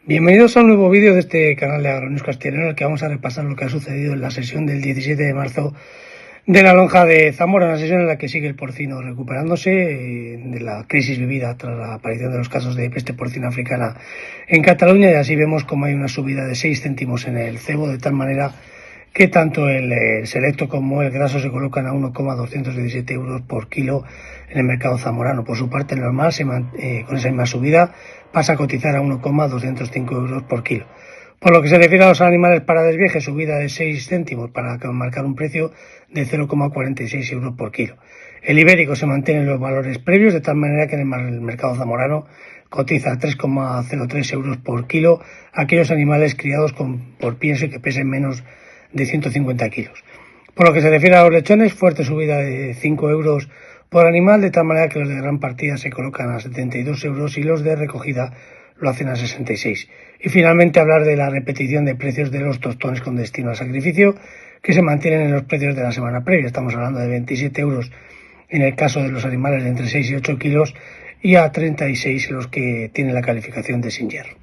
Bienvenidos a un nuevo vídeo de este canal de Agronews Castellano, en el que vamos a repasar lo que ha sucedido en la sesión del 17 de marzo de la lonja de Zamora, una sesión en la que sigue el porcino recuperándose de la crisis vivida tras la aparición de los casos de peste porcina africana en Cataluña, y así vemos como hay una subida de 6 céntimos en el cebo, de tal manera que tanto el selecto como el graso se colocan a 1,217 euros por kilo en el mercado zamorano. Por su parte, el normal, con esa misma subida, pasa a cotizar a 1,205 euros por kilo. Por lo que se refiere a los animales para desvieje, subida de 6 céntimos para marcar un precio de 0,46 euros por kilo. El ibérico se mantiene en los valores previos, de tal manera que en el mercado zamorano cotiza a 3,03 euros por kilo aquellos animales criados por pienso y que pesen menos de 150 kilos. Por lo que se refiere a los lechones, fuerte subida de 5 euros por animal, de tal manera que los de gran partida se colocan a 72 euros y los de recogida lo hacen a 66. Y finalmente hablar de la repetición de precios de los tostones con destino al sacrificio, que se mantienen en los precios de la semana previa. Estamos hablando de 27 euros en el caso de los animales de entre 6 y 8 kilos y a 36 los que tienen la calificación de sin hierro.